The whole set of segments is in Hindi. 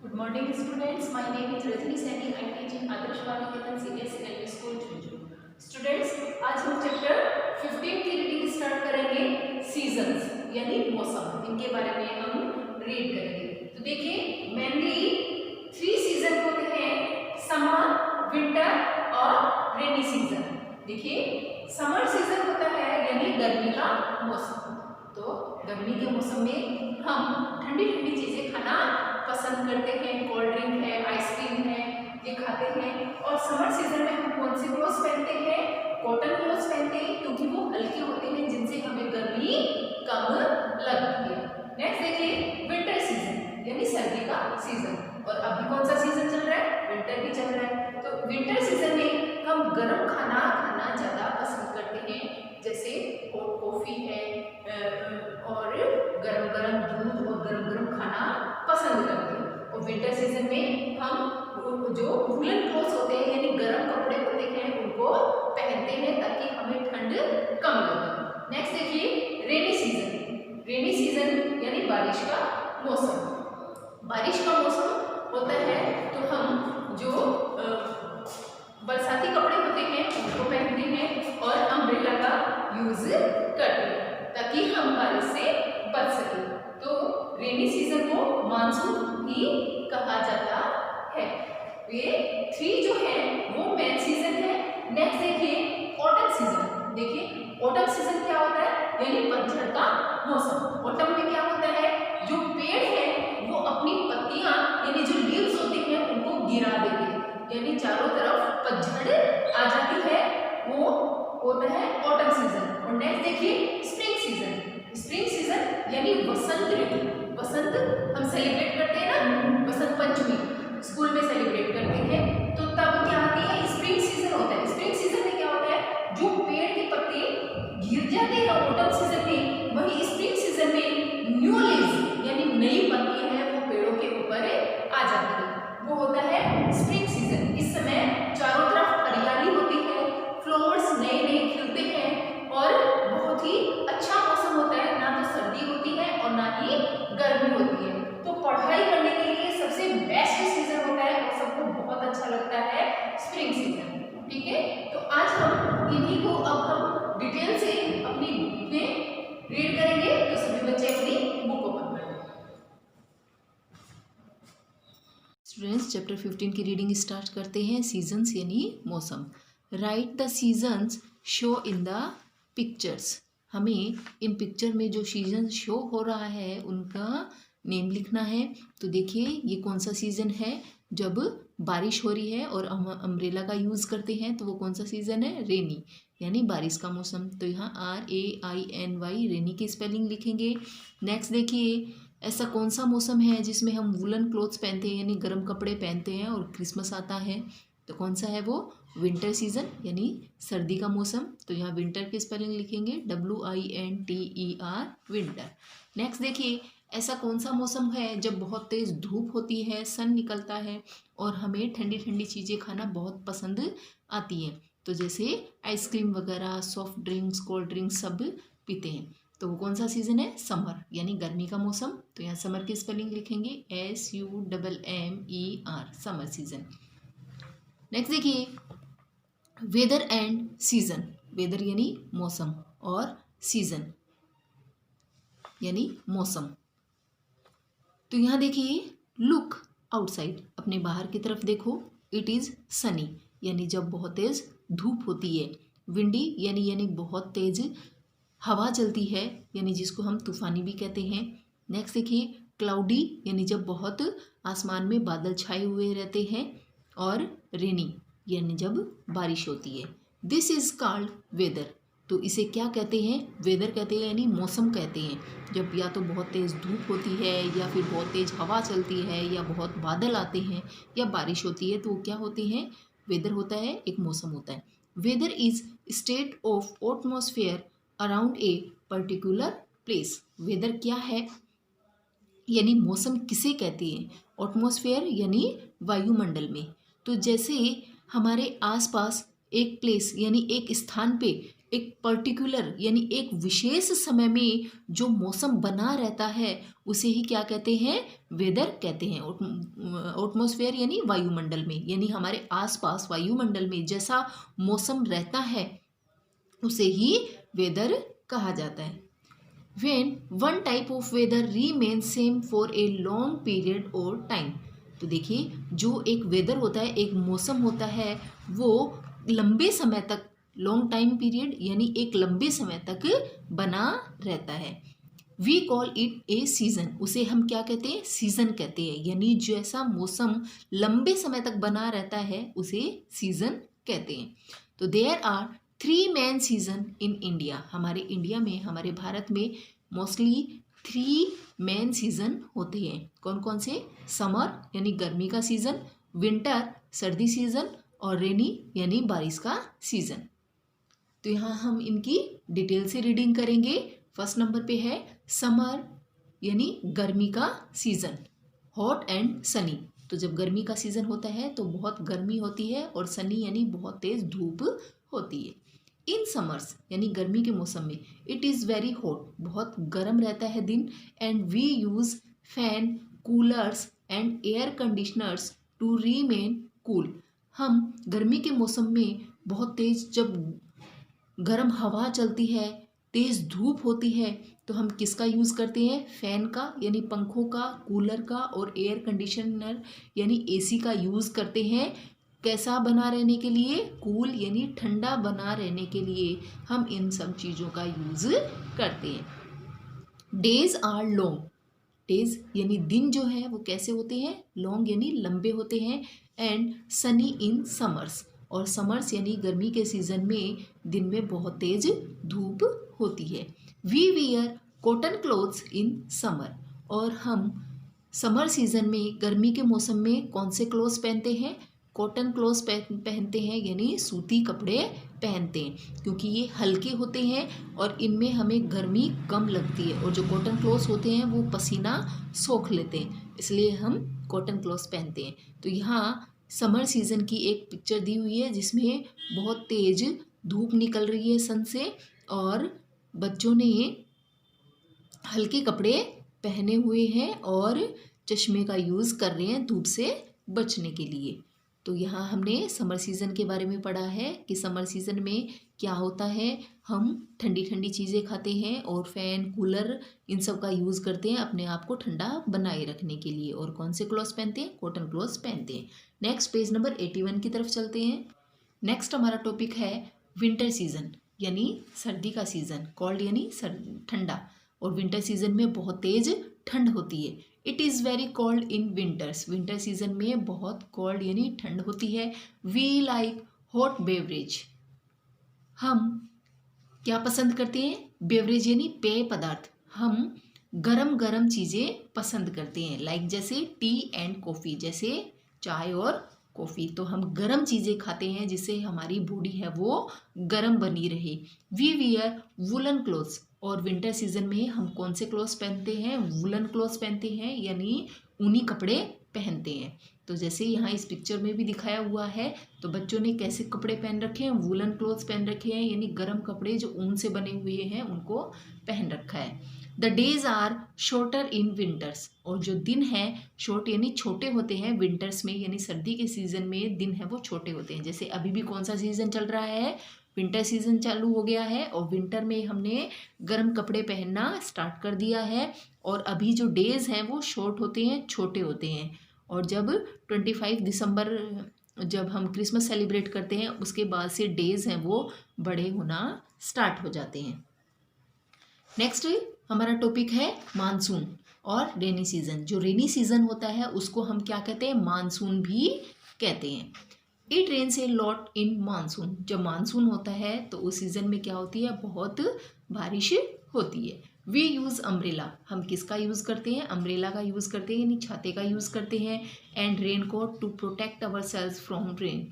Good morning, students. My name is Rajni Saini. I teach in Adarsh Baliketan Senior Secondary School, Junjun. Students, आज हम चैप्टर 15 की रीडिंग स्टार्ट करेंगे। सीजन्स यानी मौसम, इनके बारे में हम रीड करेंगे। तो देखिए, मेनली 3 सीजन होते हैं, समर, विंटर और रेनी सीजन। देखिए, समर सीजन होता है यानी गर्मी का मौसम। तो गर्मी के मौसम में हम ठंडी ठंडी चीजें खाना पसंद करते हैं। कोल्ड ड्रिंक है, आइसक्रीम है, ये खाते हैं। और समर सीजन में हम कौन से क्लोथ्स पहनते हैं? कॉटन क्लोथ्स पहनते हैं, क्योंकि वो हल्के होते हैं, जिनसे हमें गर्मी कम लगती है। नेक्स्ट देखिए, विंटर सीजन यानी सर्दी का सीजन। और अभी कौन सा सीजन चल रहा है? विंटर भी चल रहा है। तो विंटर सीजन में हम गर्म खाना खाना ज्यादा पसंद करते हैं, जैसे हॉट कॉफी है और गरम गरम दूध और गरम गरम खाना पसंद करते हैं। और विंटर सीजन में हम जो वूलन क्लोथ्स होते हैं यानी गर्म कपड़े होते हैं उनको पहनते हैं, ताकि हमें ठंड कम लगे। नेक्स्ट देखिए, रेनी सीजन। रेनी सीजन यानी बारिश का मौसम। बारिश का मौसम होता है तो हम जो बरसाती कपड़े होते हैं उनको पहनते हैं और अम्ब्रेला का यूज करते हैं, ताकि हम बारिश से बच सके। तो रेनी सीजन को मानसून भी कहा जाता है। ये 3 जो है वो मेन सीजन है। नेक्स्ट देखिए, ऑटम सीजन। देखिए, ऑटम सीजन क्या होता है? यानी पतझड़ का मौसम। ऑटम में क्या होता है? जो पेड़ है वो अपनी पत्तियां यानी जो लीव्स होते हैं उनको गिरा देते हैं, यानी चारों तरफ पतझड़ आ जाती है, वो होता है ऑटम सीजन। और नेक्स्ट देखिए, स्प्रिंग सीजन। स्प्रिंग सीजन यानी वसंत ऋतु। वसंत हम सेलिब्रेट करते हैं ना, वसंत पंचमी स्कूल में सेलिब्रेट करते हैं, तो तब क्या आती है? स्प्रिंग सीजन होता है। स्प्रिंग सीजन में क्या होता है? जो पेड़ के पत्ते गिर जाते हैं ऑटम सीजन में, वही स्प्रिंग सीजन में न्यू लीव्स यानी नई पत्तियां हैं वो पेड़ों के ऊपर आ जाती है, वो होता है स्प्रिंग सीजन। इस समय चारों तरफ हरियाली होती है, फ्लावर्स नए नए खिलते हैं और बहुत ही अच्छा मौसम होता है। ना तो सर्दी होती है और ना ही गर्मी होती है। तो पढ़ाई करने के लिए सबसे बेस्ट सीजन होता है और सबको बहुत अच्छा लगता है स्प्रिंग सीजन। ठीक है, तो आज हम इन्हीं को अब हम डिटेल से अपनी बुक में रीड करेंगे। तो सभी बच्चे अपनी बुक ओपन कर लें। स्टूडेंट्स, चैप्टर 15 की रीडिंग स्टार्ट करते हैं। सीजन्स यानी मौसम। Right the seasons show in the pictures. हमें इन पिक्चर में जो सीजन शो हो रहा है उनका नेम लिखना है। तो देखिए, ये कौन सा सीजन है? जब बारिश हो रही है और हम अम्ब्रेला का यूज़ करते हैं, तो वो कौन सा सीजन है? रेनी यानी बारिश का मौसम। तो यहाँ RAINY रेनी की स्पेलिंग लिखेंगे। नेक्स्ट देखिए, ऐसा कौन सा मौसम है जिसमें हम वुलन क्लोथ्स पहनते हैं यानी गर्म कपड़े पहनते हैं और क्रिसमस आता है? तो कौन सा है वो? विंटर सीजन यानी सर्दी का मौसम। तो यहाँ विंटर की स्पेलिंग लिखेंगे WINTER विंटर। नेक्स्ट देखिए, ऐसा कौन सा मौसम है जब बहुत तेज़ धूप होती है, सन निकलता है और हमें ठंडी ठंडी चीज़ें खाना बहुत पसंद आती हैं? तो जैसे आइसक्रीम वगैरह, सॉफ्ट ड्रिंक्स, कोल्ड ड्रिंक्स सब पीते हैं। तो वो कौन सा सीजन है? समर यानी गर्मी का मौसम। तो यहाँ समर की स्पेलिंग लिखेंगे SUMMER समर सीजन। नेक्स्ट देखिए, वेदर एंड सीजन। वेदर यानी मौसम और सीजन यानी मौसम। तो यहाँ देखिए, लुक आउटसाइड, अपने बाहर की तरफ देखो। इट इज़ सनी यानी जब बहुत तेज़ धूप होती है। विंडी यानी बहुत तेज़ हवा चलती है, यानी जिसको हम तूफानी भी कहते हैं। नेक्स्ट देखिए, क्लाउडी यानी जब बहुत आसमान में बादल छाए हुए रहते हैं। और रेनी यानी जब बारिश होती है। This is called weather. तो इसे क्या कहते हैं? वेदर कहते हैं यानी मौसम कहते हैं। जब या तो बहुत तेज़ धूप होती है या फिर बहुत तेज़ हवा चलती है या बहुत बादल आते हैं या बारिश होती है, तो वो क्या होते हैं? वेदर होता है, एक मौसम होता है। Weather is state of atmosphere around a particular place. Weather क्या है यानी मौसम किसे कहते हैं? एटमॉस्फेयर यानी वायुमंडल में। तो जैसे हमारे आसपास एक प्लेस यानी एक स्थान पे एक पर्टिकुलर यानी एक विशेष समय में जो मौसम बना रहता है उसे ही क्या कहते हैं, वेदर कहते हैं। एटमॉस्फेयर यानी वायुमंडल में, यानी हमारे आसपास वायुमंडल में जैसा मौसम रहता है उसे ही वेदर कहा जाता है। when one type of weather remains same for a long period or time, तो देखिए जो एक वेदर होता है, एक मौसम होता है, वो लंबे समय तक, लॉन्ग टाइम पीरियड यानी एक लंबे समय तक बना रहता है। We call it a season, उसे हम क्या कहते हैं, सीजन कहते हैं। यानी जैसा मौसम लंबे समय तक बना रहता है उसे सीजन कहते हैं। तो there are 3 main season in India, हमारे इंडिया में, हमारे भारत में मोस्टली 3 मेन सीजन होते हैं। कौन कौन से, समर यानी गर्मी का सीजन, विंटर सर्दी सीजन, और रेनी यानी बारिश का सीजन। तो यहाँ हम इनकी डिटेल से रीडिंग करेंगे। फर्स्ट नंबर पे है समर यानी गर्मी का सीजन, हॉट एंड सनी। तो जब गर्मी का सीजन होता है तो बहुत गर्मी होती है, और सनी यानी बहुत तेज धूप होती है। इन समर्स यानी गर्मी के मौसम में इट इज़ वेरी हॉट, बहुत गर्म रहता है दिन, and we use fan, coolers and air conditioners to remain cool. हम गर्मी के मौसम में बहुत तेज जब गर्म हवा चलती है, तेज़ धूप होती है, तो हम किसका यूज़ करते हैं, फ़ैन का यानी पंखों का, कूलर का, और एयर कंडीशनर यानी एसी का यूज़ करते हैं। कैसा बना रहने के लिए, कूल यानी ठंडा बना रहने के लिए हम इन सब चीज़ों का यूज़ करते हैं। डेज आर लॉन्ग, डेज यानी दिन जो है वो कैसे होते हैं, लॉन्ग यानी लंबे होते हैं, एंड सनी इन समर्स, और समर्स यानी गर्मी के सीज़न में दिन में बहुत तेज धूप होती है। We wear cotton clothes in summer, और हम समर सीज़न में, गर्मी के मौसम में कौन से क्लोथ्स पहनते हैं, कॉटन क्लोथ्स पहनते हैं, यानी सूती कपड़े पहनते हैं, क्योंकि ये हल्के होते हैं और इनमें हमें गर्मी कम लगती है, और जो कॉटन क्लोथ्स होते हैं वो पसीना सोख लेते हैं, इसलिए हम कॉटन क्लोथ्स पहनते हैं। तो यहाँ समर सीज़न की एक पिक्चर दी हुई है जिसमें बहुत तेज धूप निकल रही है सन से, और बच्चों ने हल्के कपड़े पहने हुए हैं और चश्मे का यूज़ कर रहे हैं धूप से बचने के लिए। तो यहाँ हमने समर सीज़न के बारे में पढ़ा है कि समर सीज़न में क्या होता है, हम ठंडी ठंडी चीज़ें खाते हैं और फ़ैन, कूलर इन सब का यूज़ करते हैं अपने आप को ठंडा बनाए रखने के लिए। और कौन से क्लॉथ्स पहनते हैं, कॉटन क्लॉथ्स पहनते हैं। नेक्स्ट पेज नंबर 81 की तरफ चलते हैं। नेक्स्ट हमारा टॉपिक है विंटर सीज़न यानी सर्दी का सीज़न, कोल्ड यानी ठंडा, और विंटर सीज़न में बहुत तेज़ ठंड होती है। It is very cold in winters, winter season में बहुत कोल्ड यानी ठंड होती है। वी लाइक हॉट बेवरेज, हम क्या पसंद करते हैं, बेवरेज यानी पेय पदार्थ, हम गरम गरम चीज़ें पसंद करते हैं। लाइक जैसे टी एंड कॉफ़ी, जैसे चाय और कॉफ़ी, तो हम गरम चीज़ें खाते हैं जिससे हमारी बॉडी है वो गरम बनी रहे। वी वियर वुलन क्लोथ्स, और विंटर सीजन में हम कौन से क्लोथ्स पहनते हैं, वुलन क्लोथ्स पहनते हैं यानी ऊनी कपड़े पहनते हैं। तो जैसे यहाँ इस पिक्चर में भी दिखाया हुआ है, तो बच्चों ने कैसे कपड़े पहन रखे हैं, वुलन क्लोथ्स पहन रखे हैं, यानी गर्म कपड़े जो ऊन से बने हुए हैं उनको पहन रखा है। The days are shorter in winters, और जो दिन है शॉर्ट यानी छोटे होते हैं विंटर्स में, यानी सर्दी के सीज़न में दिन है वो छोटे होते हैं। जैसे अभी भी कौन सा सीज़न चल रहा है, विंटर सीज़न चालू हो गया है, और विंटर में हमने गर्म कपड़े पहनना स्टार्ट कर दिया है, और अभी जो डेज़ हैं वो शॉर्ट होते हैं, छोटे होते हैं। और जब 25 दिसंबर जब हम क्रिसमस सेलिब्रेट करते हैं उसके बाद से डेज़ हैं वो बड़े होना स्टार्ट हो जाते हैं। नेक्स्ट हमारा टॉपिक है मानसून और रेनी सीज़न। जो रेनी सीज़न होता है उसको हम क्या कहते हैं, मानसून भी कहते हैं। It rains a lot in monsoon, जब मानसून होता है तो उस सीज़न में क्या होती है, बहुत बारिश होती है। वी यूज़ अम्ब्रेला, हम किसका यूज़ करते हैं, अम्ब्रेला का यूज़ करते हैं यानी छाते का यूज़ करते हैं। And rain coat to protect our selves from rain,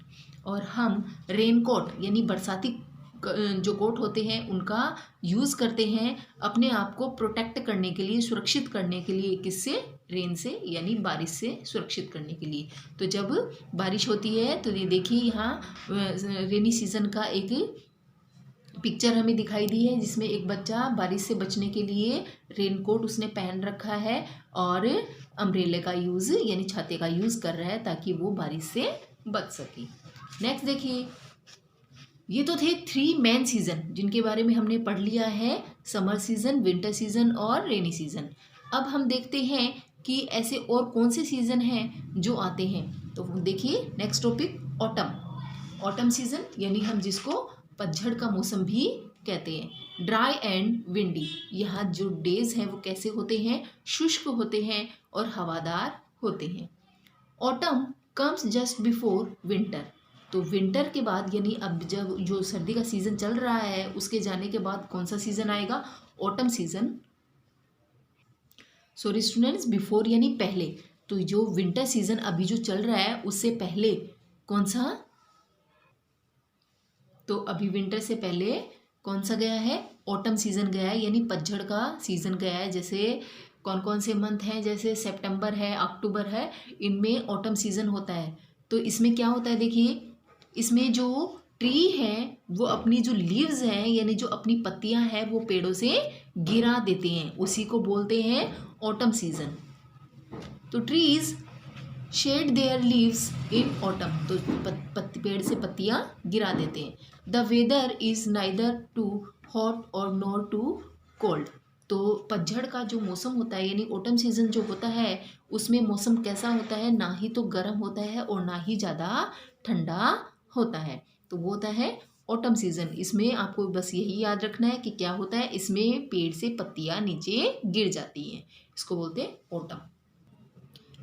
और हम रेन कोट यानी बरसाती जो कोट होते हैं उनका यूज़ करते हैं अपने आप को प्रोटेक्ट करने के लिए, सुरक्षित करने के लिए, किससे, रेन से यानी बारिश से सुरक्षित करने के लिए। तो जब बारिश होती है तो ये देखिए यहाँ रेनी सीज़न का एक पिक्चर हमें दिखाई दी है जिसमें एक बच्चा बारिश से बचने के लिए रेनकोट उसने पहन रखा है और अम्ब्रेले का यूज़ यानी छाते का यूज़ कर रहा है ताकि वो बारिश से बच सके। नेक्स्ट देखिए, ये तो थे 3 मेन सीज़न जिनके बारे में हमने पढ़ लिया है, समर सीज़न, विंटर सीज़न और रेनी सीज़न। अब हम देखते हैं कि ऐसे और कौन से सीज़न हैं जो आते हैं। तो देखिए next topic, autumn. Autumn season यानी हम जिसको पतझड़ का मौसम भी कहते हैं। ड्राई एंड विंडी, यहाँ जो डेज हैं वो कैसे होते हैं, शुष्क होते हैं और हवादार होते हैं। Autumn comes just before winter, तो विंटर के बाद यानी अब जब जो सर्दी का सीज़न चल रहा है उसके जाने के बाद कौन सा सीज़न आएगा, autumn season. Sorry students, before यानी पहले, तो जो विंटर सीज़न अभी जो चल रहा है उससे पहले कौन सा, तो अभी विंटर से पहले कौन सा गया है, ऑटम सीज़न गया है यानी पतझड़ का सीज़न गया है। जैसे कौन कौन से मंथ हैं, जैसे सितंबर है, अक्टूबर है, इनमें ऑटम सीज़न होता है। तो इसमें क्या होता है देखिए, इसमें जो ट्री है वो अपनी जो लीव्स हैं यानी जो अपनी पत्तियां हैं वो पेड़ों से गिरा देते हैं, उसी को बोलते हैं ऑटम सीज़न। तो trees shed their leaves in autumn, तो पेड़ से पत्तियां गिरा देते हैं। The weather is neither too hot और नॉर टू कोल्ड, तो पतझड़ का जो मौसम होता है यानी ऑटम सीजन जो होता है उसमें मौसम कैसा होता है, ना ही तो गर्म होता है और ना ही ज़्यादा ठंडा होता है, तो वो होता है ऑटम सीजन। इसमें आपको बस यही याद रखना है कि क्या होता है, इसमें पेड़ से पत्तियां नीचे गिर जाती हैं, इसको बोलते हैं ऑटम।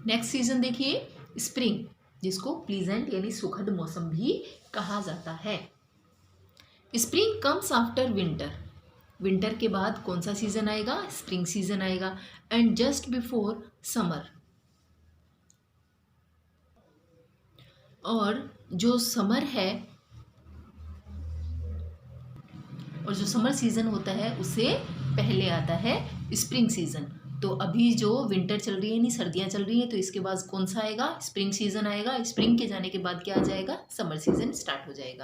नेक्स्ट सीजन देखिए, स्प्रिंग, जिसको प्लीजेंट यानी सुखद मौसम भी कहा जाता है। Spring comes after winter, winter के बाद कौन सा सीजन आएगा, स्प्रिंग सीजन आएगा। एंड जस्ट बिफोर समर, और जो समर है और जो समर सीजन होता है उससे पहले आता है स्प्रिंग सीजन। तो अभी जो विंटर चल रही है यानी सर्दियां चल रही हैं, तो इसके बाद कौन सा आएगा, स्प्रिंग सीजन आएगा। स्प्रिंग के जाने के बाद क्या आ जाएगा, समर सीजन स्टार्ट हो जाएगा।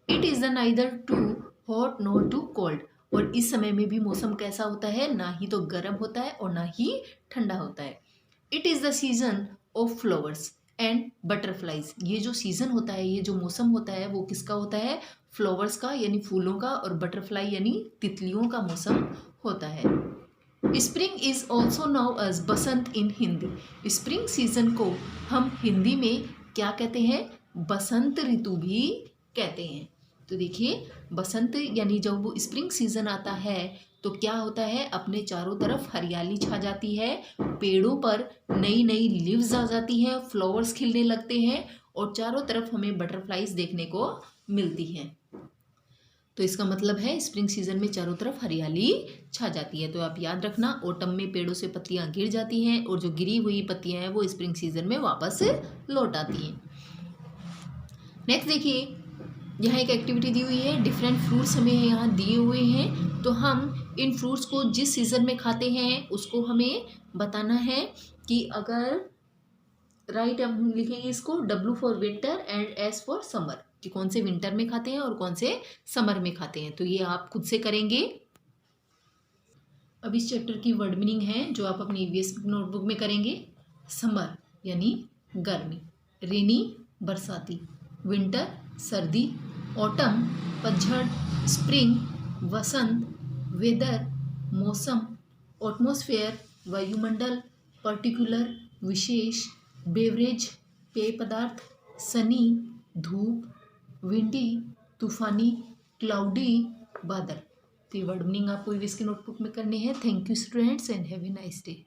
It is the neither too hot nor too cold, और इस समय में भी मौसम कैसा होता है, ना ही तो गर्म होता है और ना ही ठंडा होता है। It is the season of flowers and butterflies, ये जो सीज़न होता है, ये जो मौसम होता है वो किसका होता है, फ्लावर्स का यानी फूलों का, और बटरफ्लाई यानी तितलियों का मौसम होता है। Spring is also known as Basant in Hindi, spring season को हम हिंदी में क्या कहते हैं, बसंत ऋतु भी कहते हैं। तो देखिए बसंत यानी जब वो स्प्रिंग सीजन आता है तो क्या होता है, अपने चारों तरफ हरियाली छा जाती है, पेड़ों पर नई नई लीव्स आ जाती हैं, फ्लावर्स खिलने लगते हैं और चारों तरफ हमें बटरफ्लाइज देखने को मिलती हैं। तो इसका मतलब है स्प्रिंग सीजन में चारों तरफ हरियाली छा जाती है। तो आप याद रखना, ऑटम में पेड़ों से पत्तियां गिर जाती हैं और जो गिरी हुई पत्तियां हैं वो स्प्रिंग सीजन में वापस लौट आती हैं। नेक्स्ट देखिए, यहाँ एक एक्टिविटी दी हुई है, डिफरेंट फ्रूट्स हमें यहाँ दिए हुए हैं, तो हम इन फ्रूट्स को जिस सीज़न में खाते हैं उसको हमें बताना है कि अगर राइट हम लिखेंगे इसको W for winter and S for summer, कि कौन से विंटर में खाते हैं और कौन से समर में खाते हैं। तो ये आप खुद से करेंगे। अब इस चैप्टर की वर्ड मीनिंग है जो आप अपनी EVS नोटबुक में करेंगे। समर यानी गर्मी, रेनी बरसाती, विंटर सर्दी, ऑटम पतझड़, स्प्रिंग वसंत, वेदर मौसम, एटमॉस्फेयर वायुमंडल, पर्टिकुलर विशेष, बेवरेज पेय पदार्थ, सनी धूप, विंडी तूफानी, क्लाउडी बादल। तो ये वर्ड मीनिंग आपको EVS की नोटबुक में करने हैं। Thank you students and have a nice day.